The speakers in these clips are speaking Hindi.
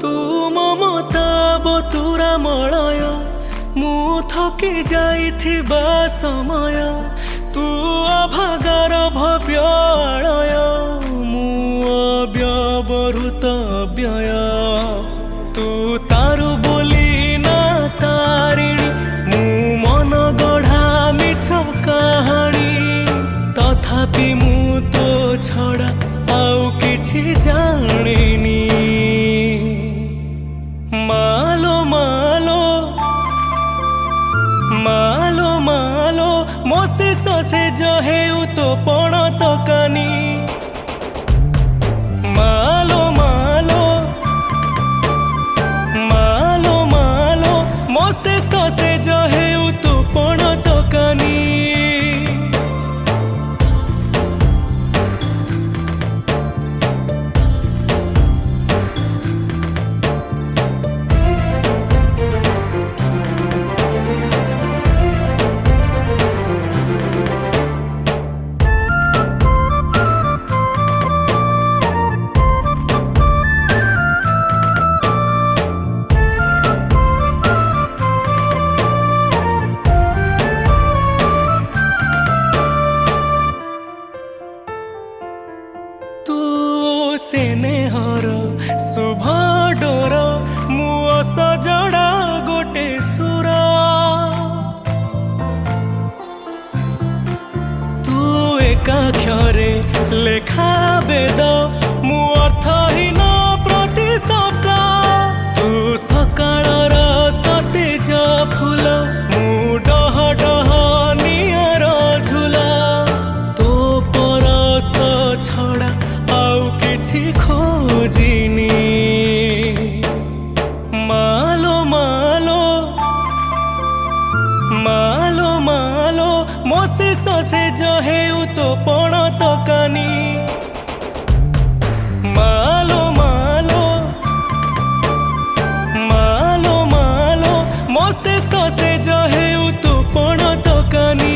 तू ममता बतुरा मलय मु थकी जाइथिबा समय तू अभागार भव्य आलय मु अव्यवहृत व्यय तू तारु बोली ना तारिणी मु मन गढ़ा मिछ कहानी तथापि मु तो छड़ा आउ किछि जानिनी मालो मालो मालो मालो मोसे ससे जहे तो पण तकानी मालो मालो मालो मालो मोसे ससे जहे तो पण तकानी स्नेहर शुभ डोर मु सजड़ा गोटे सुर तू एकाक्षरे लेखा वेद मु अर्थहीन प्रति शब्द तू सकाळर सतेज फूल मु डह डह नियर झुला तो परस छड़ा आउ किछि खोजिनी मालो मालो मालो मालो मोसे ससे जहे तो पण तकानी मालो मालो मालो मालो मोसे ससे जहे तो पण तकानी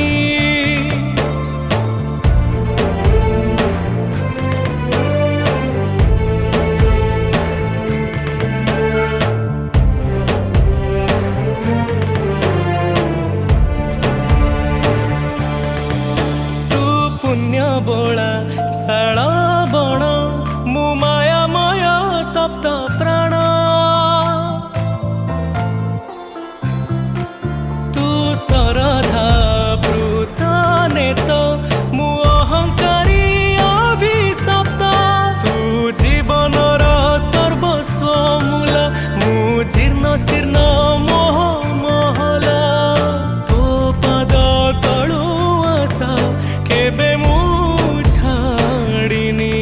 पुण्य बोला शाल बण मु मायामय तप्त प्राण तू सरधा वृत नेत मु अहंकारी अभिशप्त तू जीवनर सर्वस्व मूल मु जीर्ण शीर्ण मोह महल तो पद तलु आशा केबे मु छाड़िनी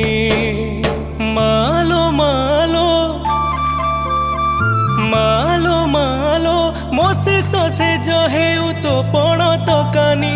मालो मालो मालो मालो मोसे ससे जहे तो पण तकानी।